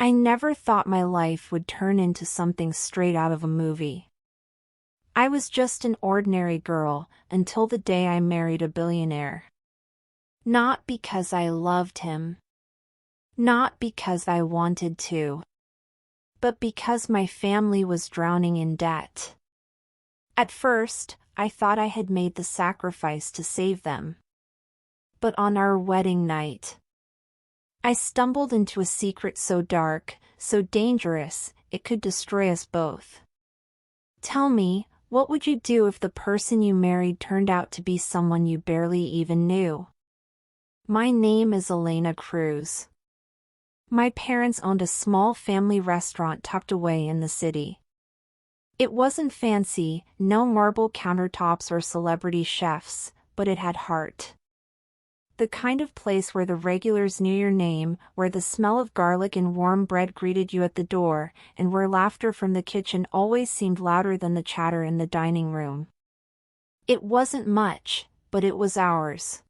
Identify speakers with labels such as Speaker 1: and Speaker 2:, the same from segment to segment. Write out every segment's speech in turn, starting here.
Speaker 1: I never thought my life would turn into something straight out of a movie. I was just an ordinary girl until the day I married a billionaire. Not because I loved him. Not because I wanted to. But because my family was drowning in debt. At first, I thought I had made the sacrifice to save them. But on our wedding night, I stumbled into a secret so dark, so dangerous, it could destroy us both. Tell me, what would you do if the person you married turned out to be someone you barely even knew? My name is Elena Cruz. My parents owned a small family restaurant tucked away in the city. It wasn't fancy, no marble countertops or celebrity chefs, but it had heart. The kind of place where the regulars knew your name, where the smell of garlic and warm bread greeted you at the door, and where laughter from the kitchen always seemed louder than the chatter in the dining room. It wasn't much, but it was ours.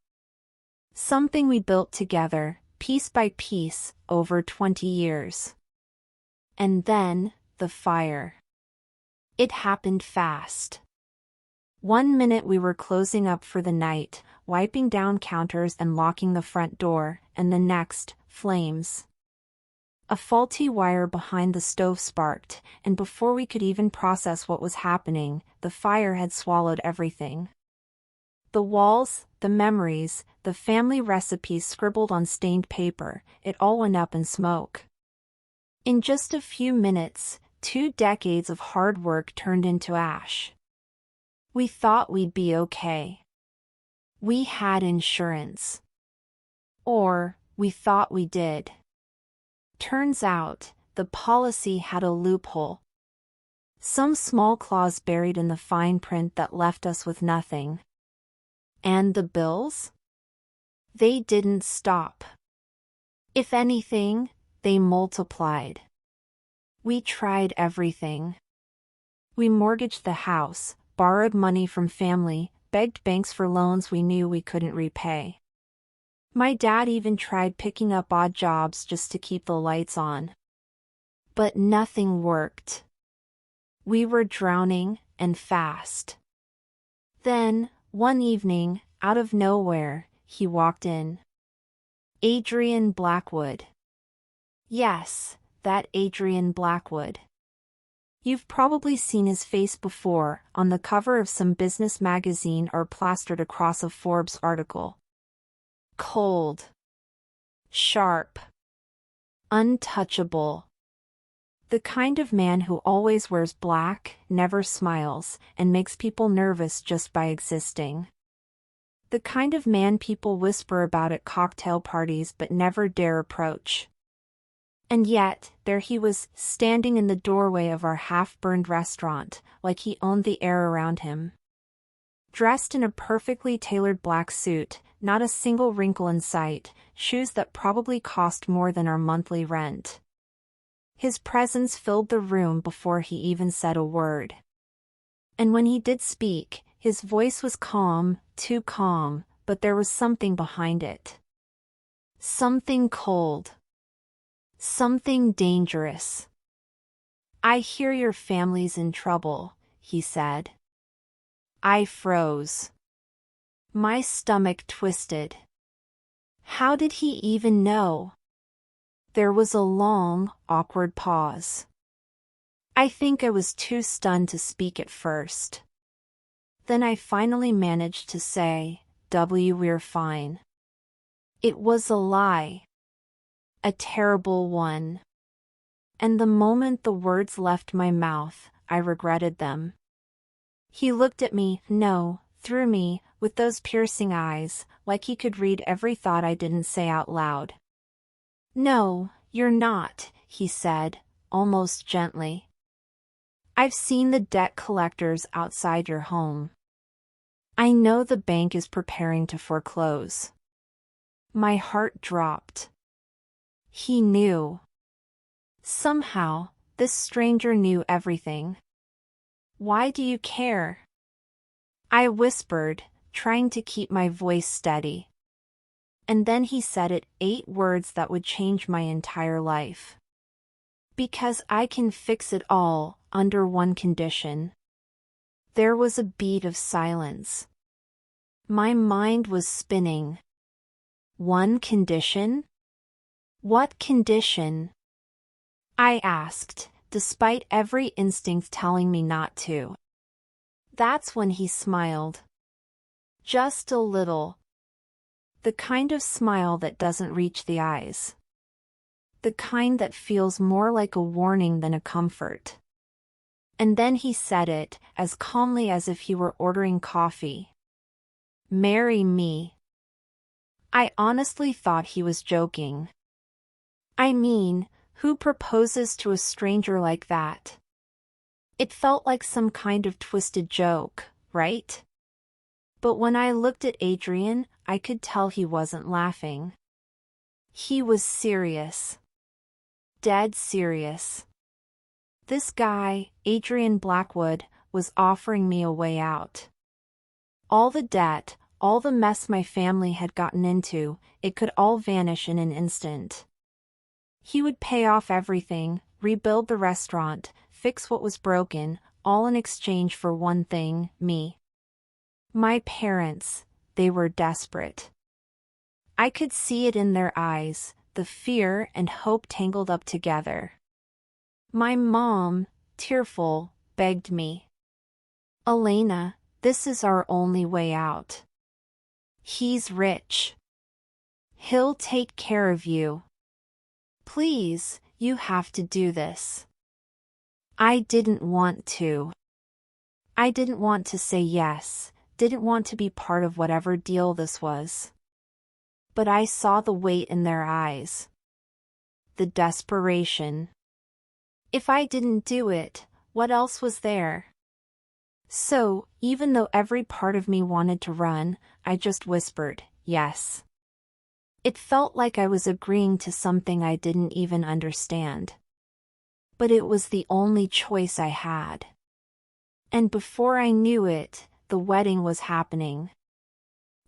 Speaker 1: Something we built together, piece by piece, over 20 years. And then, the fire. It happened fast. One minute we were closing up for the night, wiping down counters and locking the front door, and the next, flames. A faulty wire behind the stove sparked, and before we could even process what was happening, the fire had swallowed everything. The walls, the memories, the family recipes scribbled on stained paper, it all went up in smoke. In just a few minutes, 2 decades of hard work turned into ash. We thought we'd be okay. We had insurance. Or, we thought we did. Turns out, the policy had a loophole. Some small clause buried in the fine print that left us with nothing. And the bills? They didn't stop. If anything, they multiplied. We tried everything. We mortgaged the house, borrowed money from family, begged banks for loans we knew we couldn't repay. My dad even tried picking up odd jobs just to keep the lights on. But nothing worked. We were drowning, and fast. Then, one evening, out of nowhere, he walked in. Adrian Blackwood. Yes, that Adrian Blackwood. You've probably seen his face before, on the cover of some business magazine or plastered across a Forbes article. Cold. Sharp. Untouchable. The kind of man who always wears black, never smiles, and makes people nervous just by existing. The kind of man people whisper about at cocktail parties but never dare approach. And yet, there he was, standing in the doorway of our half-burned restaurant, like he owned the air around him. Dressed in a perfectly tailored black suit, not a single wrinkle in sight, shoes that probably cost more than our monthly rent. His presence filled the room before he even said a word. And when he did speak, his voice was calm, too calm, but there was something behind it. Something cold. Something dangerous. I hear your family's in trouble, he said. I froze. My stomach twisted. How did he even know? There was a long, awkward pause. I think I was too stunned to speak at first. Then I finally managed to say, we're fine. It was a lie. A terrible one. And the moment the words left my mouth, I regretted them. He looked at me, no, through me, with those piercing eyes, like he could read every thought I didn't say out loud. No, you're not, he said, almost gently. I've seen the debt collectors outside your home. I know the bank is preparing to foreclose. My heart dropped. He knew. Somehow, this stranger knew everything. Why do you care? I whispered, trying to keep my voice steady. And then he said it, 8 words that would change my entire life. Because I can fix it all, under one condition. There was a beat of silence. My mind was spinning. One condition? What condition? I asked, despite every instinct telling me not to. That's when he smiled. Just a little. The kind of smile that doesn't reach the eyes. The kind that feels more like a warning than a comfort. And then he said it, as calmly as if he were ordering coffee. Marry me. I honestly thought he was joking. I mean, who proposes to a stranger like that? It felt like some kind of twisted joke, right? But when I looked at Adrian, I could tell he wasn't laughing. He was serious. Dead serious. This guy, Adrian Blackwood, was offering me a way out. All the debt, all the mess my family had gotten into, it could all vanish in an instant. He would pay off everything, rebuild the restaurant, fix what was broken, all in exchange for one thing, me. My parents, they were desperate. I could see it in their eyes, the fear and hope tangled up together. My mom, tearful, begged me. Elena, this is our only way out. He's rich. He'll take care of you. Please, you have to do this. I didn't want to. I didn't want to say yes, didn't want to be part of whatever deal this was. But I saw the weight in their eyes. The desperation. If I didn't do it, what else was there? So, even though every part of me wanted to run, I just whispered, yes. It felt like I was agreeing to something I didn't even understand. But it was the only choice I had. And before I knew it, the wedding was happening.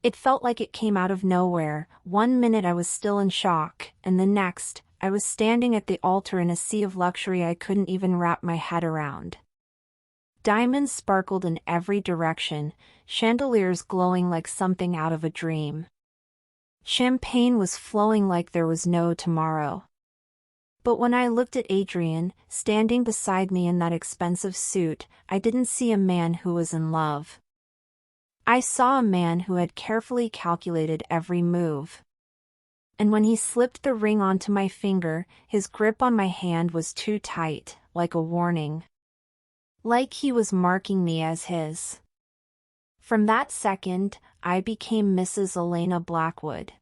Speaker 1: It felt like it came out of nowhere. One minute I was still in shock, and the next, I was standing at the altar in a sea of luxury I couldn't even wrap my head around. Diamonds sparkled in every direction, chandeliers glowing like something out of a dream. Champagne was flowing like there was no tomorrow. But when I looked at Adrian, standing beside me in that expensive suit, I didn't see a man who was in love. I saw a man who had carefully calculated every move. And when he slipped the ring onto my finger, his grip on my hand was too tight, like a warning. Like he was marking me as his. From that second, I became Mrs. Elena Blackwood.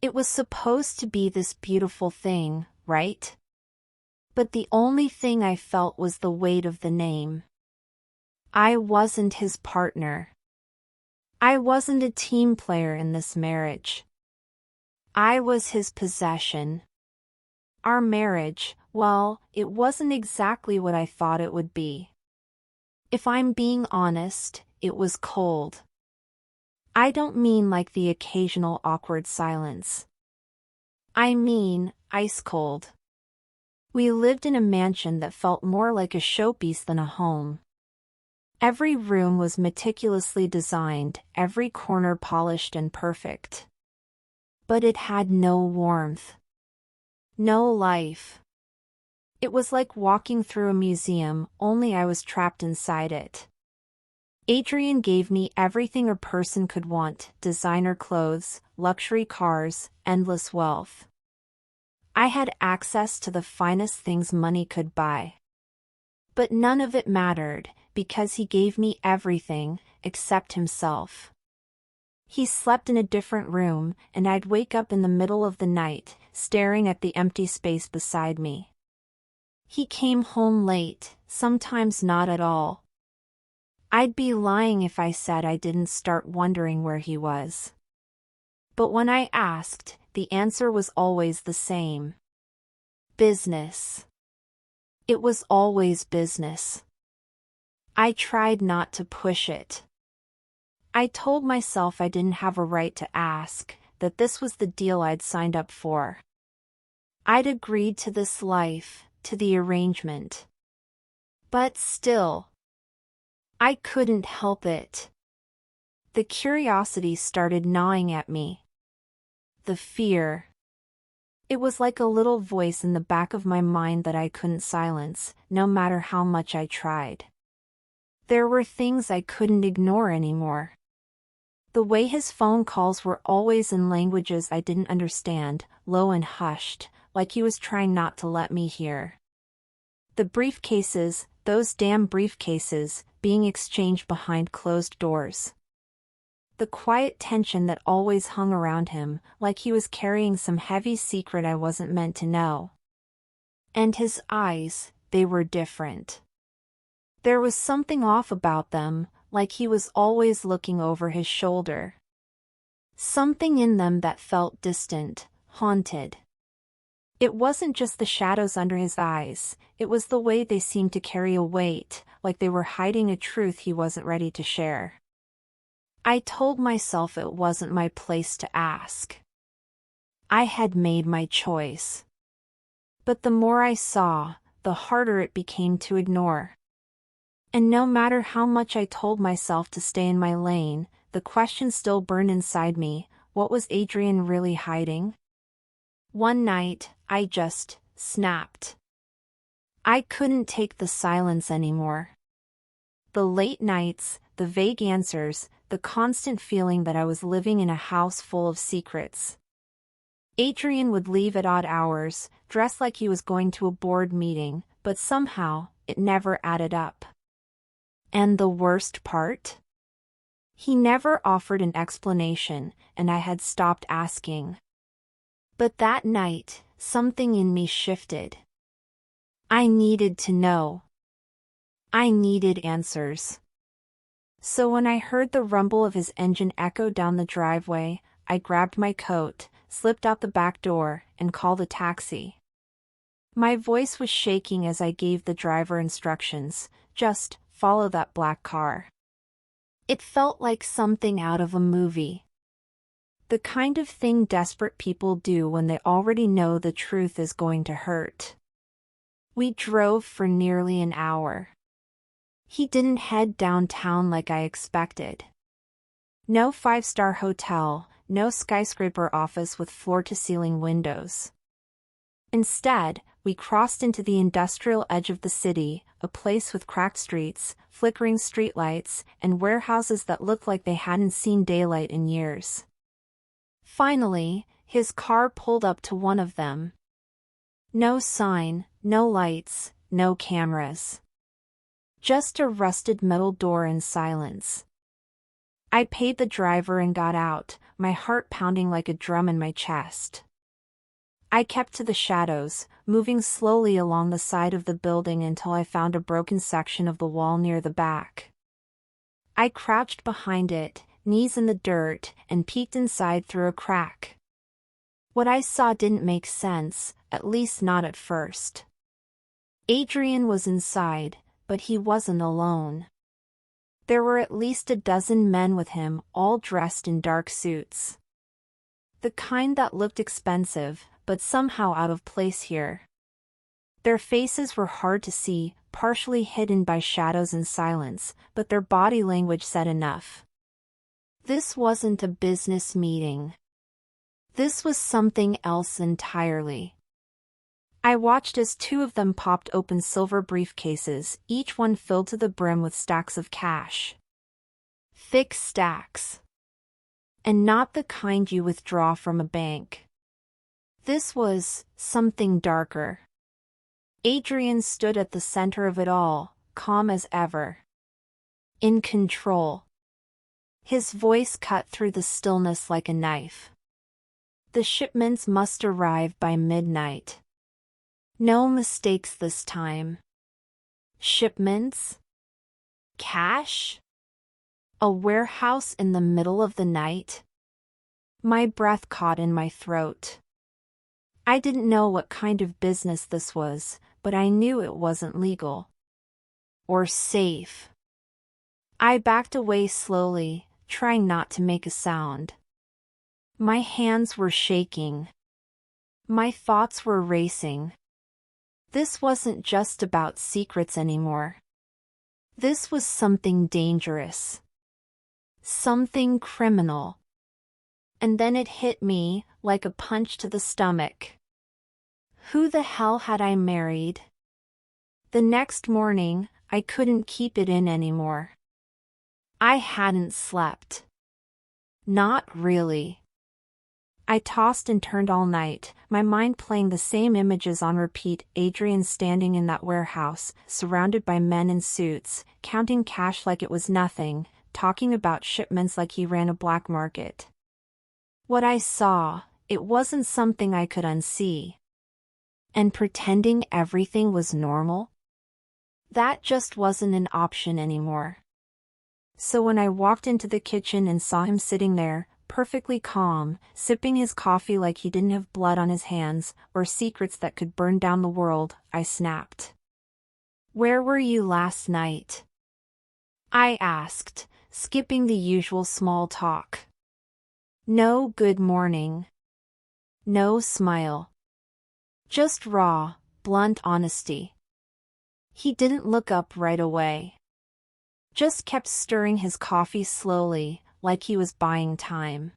Speaker 1: It was supposed to be this beautiful thing, right? But the only thing I felt was the weight of the name. I wasn't his partner. I wasn't a team player in this marriage. I was his possession. Our marriage, well, it wasn't exactly what I thought it would be. If I'm being honest, it was cold. I don't mean like the occasional awkward silence. I mean, ice cold. We lived in a mansion that felt more like a showpiece than a home. Every room was meticulously designed, every corner polished and perfect. But it had no warmth. No life. It was like walking through a museum, only I was trapped inside it. Adrian gave me everything a person could want: designer clothes, luxury cars, endless wealth. I had access to the finest things money could buy. But none of it mattered, because he gave me everything, except himself. He slept in a different room, and I'd wake up in the middle of the night, staring at the empty space beside me. He came home late, sometimes not at all. I'd be lying if I said I didn't start wondering where he was. But when I asked, the answer was always the same. Business. It was always business. I tried not to push it. I told myself I didn't have a right to ask, that this was the deal I'd signed up for. I'd agreed to this life, to the arrangement. But still, I couldn't help it. The curiosity started gnawing at me. The fear. It was like a little voice in the back of my mind that I couldn't silence, no matter how much I tried. There were things I couldn't ignore anymore. The way his phone calls were always in languages I didn't understand, low and hushed, like he was trying not to let me hear. The briefcases, those damn briefcases, being exchanged behind closed doors. The quiet tension that always hung around him, like he was carrying some heavy secret I wasn't meant to know. And his eyes, they were different. There was something off about them, like he was always looking over his shoulder. Something in them that felt distant, haunted. It wasn't just the shadows under his eyes, it was the way they seemed to carry a weight, like they were hiding a truth he wasn't ready to share. I told myself it wasn't my place to ask. I had made my choice. But the more I saw, the harder it became to ignore. And no matter how much I told myself to stay in my lane, the question still burned inside me: what was Adrian really hiding? One night, I just snapped. I couldn't take the silence anymore. The late nights, the vague answers, the constant feeling that I was living in a house full of secrets. Adrian would leave at odd hours, dressed like he was going to a board meeting, but somehow, it never added up. And the worst part? He never offered an explanation, and I had stopped asking. But that night, something in me shifted. I needed to know. I needed answers. So when I heard the rumble of his engine echo down the driveway, I grabbed my coat, slipped out the back door, and called a taxi. My voice was shaking as I gave the driver instructions: just follow that black car. It felt like something out of a movie. The kind of thing desperate people do when they already know the truth is going to hurt. We drove for nearly an hour. He didn't head downtown like I expected. No five-star hotel, no skyscraper office with floor-to-ceiling windows. Instead, we crossed into the industrial edge of the city, a place with cracked streets, flickering streetlights, and warehouses that looked like they hadn't seen daylight in years. Finally, his car pulled up to one of them. No sign, no lights, no cameras. Just a rusted metal door and silence. I paid the driver and got out, my heart pounding like a drum in my chest. I kept to the shadows, moving slowly along the side of the building until I found a broken section of the wall near the back. I crouched behind it, knees in the dirt, and peeked inside through a crack. What I saw didn't make sense, at least not at first. Adrian was inside, but he wasn't alone. There were at least a dozen men with him, all dressed in dark suits. The kind that looked expensive, but somehow out of place here. Their faces were hard to see, partially hidden by shadows and silence, but their body language said enough. This wasn't a business meeting. This was something else entirely. I watched as two of them popped open silver briefcases, each one filled to the brim with stacks of cash. Thick stacks. And not the kind you withdraw from a bank. This was something darker. Adrian stood at the center of it all, calm as ever. In control. His voice cut through the stillness like a knife. The shipments must arrive by midnight. No mistakes this time. Shipments? Cash? A warehouse in the middle of the night? My breath caught in my throat. I didn't know what kind of business this was, but I knew it wasn't legal. Or safe. I backed away slowly, trying not to make a sound. My hands were shaking. My thoughts were racing. This wasn't just about secrets anymore. This was something dangerous. Something criminal. And then it hit me, like a punch to the stomach. Who the hell had I married? The next morning, I couldn't keep it in anymore. I hadn't slept. Not really. I tossed and turned all night, my mind playing the same images on repeat. Adrian standing in that warehouse, surrounded by men in suits, counting cash like it was nothing, talking about shipments like he ran a black market. What I saw, it wasn't something I could unsee. And pretending everything was normal? That just wasn't an option anymore. So when I walked into the kitchen and saw him sitting there, perfectly calm, sipping his coffee like he didn't have blood on his hands, or secrets that could burn down the world, I snapped. "Where were you last night?" I asked, skipping the usual small talk. No good morning. No smile. Just raw, blunt honesty. He didn't look up right away. Just kept stirring his coffee slowly, like he was buying time.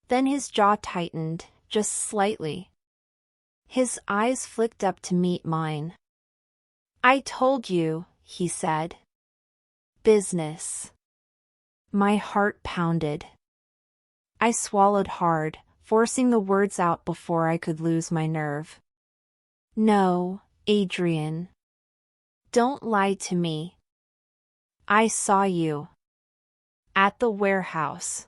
Speaker 1: Then his jaw tightened, just slightly. His eyes flicked up to meet mine. "I told you," he said. "Business." My heart pounded. I swallowed hard, forcing the words out before I could lose my nerve. "No, Adrian. Don't lie to me. I saw you. At the warehouse."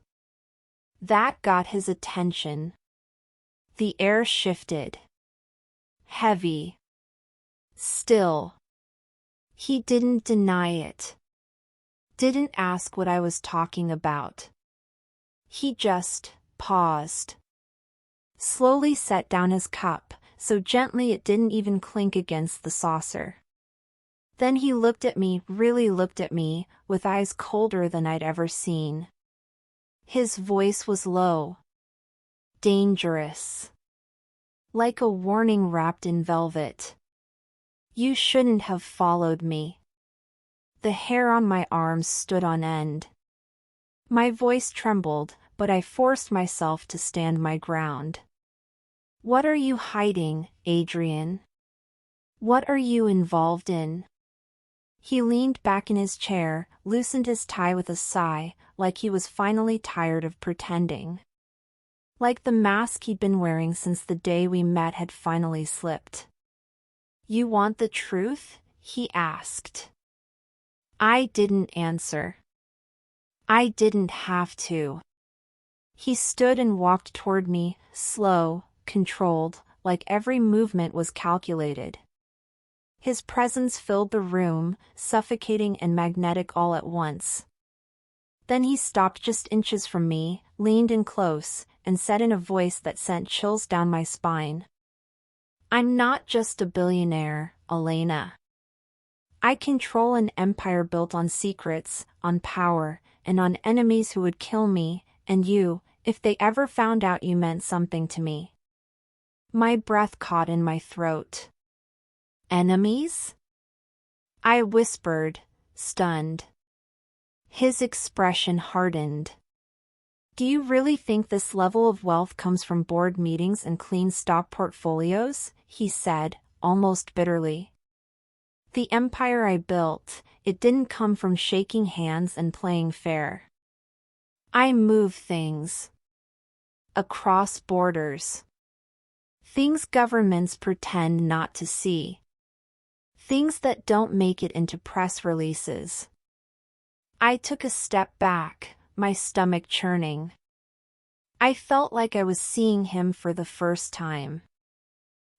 Speaker 1: That got his attention. The air shifted. Heavy. Still. He didn't deny it. Didn't ask what I was talking about. He just paused. Slowly set down his cup, so gently it didn't even clink against the saucer. Then he looked at me, really looked at me, with eyes colder than I'd ever seen. His voice was low. Dangerous. Like a warning wrapped in velvet. "You shouldn't have followed me." The hair on my arms stood on end. My voice trembled, but I forced myself to stand my ground. "What are you hiding, Adrian? What are you involved in?" He leaned back in his chair, loosened his tie with a sigh, like he was finally tired of pretending. Like the mask he'd been wearing since the day we met had finally slipped. "You want the truth?" he asked. I didn't answer. I didn't have to. He stood and walked toward me, slow, controlled, like every movement was calculated. His presence filled the room, suffocating and magnetic all at once. Then he stopped just inches from me, leaned in close, and said in a voice that sent chills down my spine. "I'm not just a billionaire, Elena. I control an empire built on secrets, on power, and on enemies who would kill me, and you, if they ever found out you meant something to me." My breath caught in my throat. "Enemies?" I whispered, stunned. His expression hardened. "Do you really think this level of wealth comes from board meetings and clean stock portfolios?" he said, almost bitterly. "The empire I built, it didn't come from shaking hands and playing fair. I move things. Across borders. Things governments pretend not to see. Things that don't make it into press releases." I took a step back, my stomach churning. I felt like I was seeing him for the first time.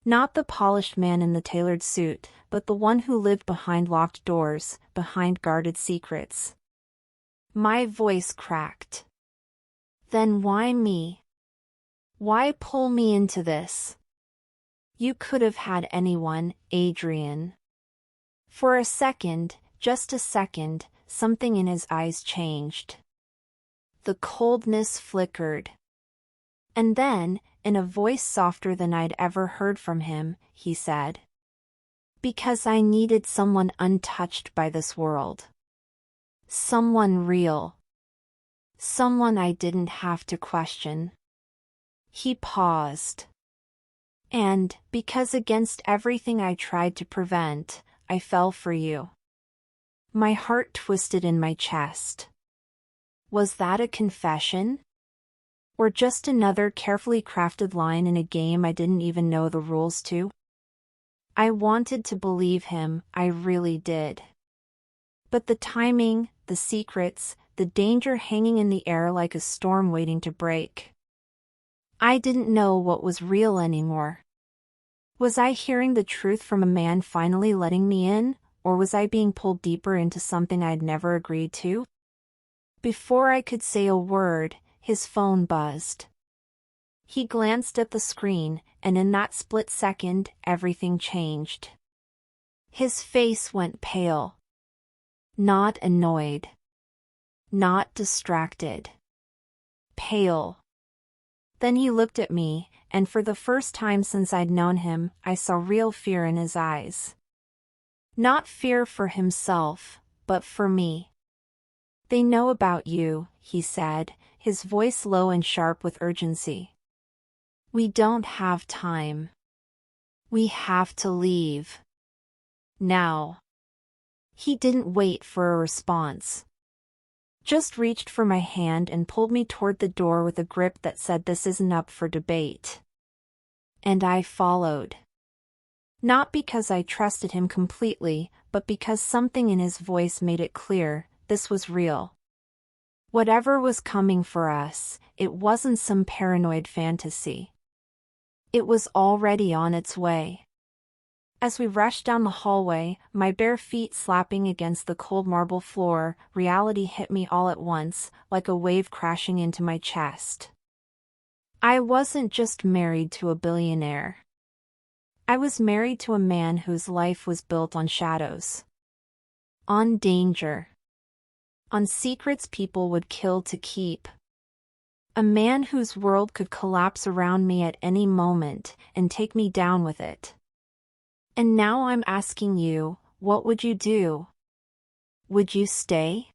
Speaker 1: Not the polished man in the tailored suit, but the one who lived behind locked doors, behind guarded secrets. My voice cracked. "Then why me? Why pull me into this? You could have had anyone, Adrian." For a second, just a second, something in his eyes changed. The coldness flickered. And then, in a voice softer than I'd ever heard from him, he said, Because I needed someone untouched by this world. Someone real. Someone I didn't have to question. He paused. And, because against everything I tried to prevent, I fell for you. My heart twisted in my chest. Was that a confession? Or just another carefully crafted line in a game I didn't even know the rules to? I wanted to believe him, I really did. But the timing, the secrets, the danger hanging in the air like a storm waiting to break. I didn't know what was real anymore. Was I hearing the truth from a man finally letting me in, or was I being pulled deeper into something I'd never agreed to? Before I could say a word, his phone buzzed. He glanced at the screen, and in that split second, everything changed. His face went pale. Not annoyed. Not distracted. Pale. Then he looked at me, and for the first time since I'd known him, I saw real fear in his eyes. Not fear for himself, but for me. They know about you, he said, his voice low and sharp with urgency. We don't have time. We have to leave. Now. He didn't wait for a response. Just reached for my hand and pulled me toward the door with a grip that said this isn't up for debate. And I followed. Not because I trusted him completely, but because something in his voice made it clear, this was real. Whatever was coming for us, it wasn't some paranoid fantasy. It was already on its way. As we rushed down the hallway, my bare feet slapping against the cold marble floor, reality hit me all at once, like a wave crashing into my chest. I wasn't just married to a billionaire. I was married to a man whose life was built on shadows. On danger. On secrets people would kill to keep. A man whose world could collapse around me at any moment and take me down with it. And now I'm asking you, what would you do? Would you stay?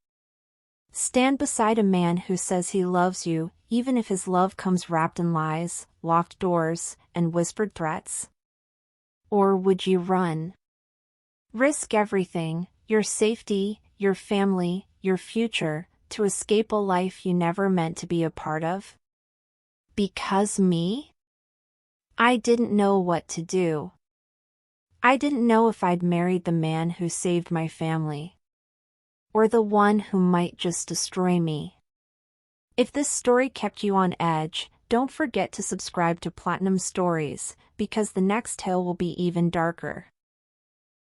Speaker 1: Stand beside a man who says he loves you, even if his love comes wrapped in lies, locked doors, and whispered threats? Or would you run? Risk everything, your safety, your family, your future, to escape a life you never meant to be a part of? Because me? I didn't know what to do. I didn't know if I'd married the man who saved my family. Or the one who might just destroy me. If this story kept you on edge, don't forget to subscribe to Platinum Stories, because the next tale will be even darker.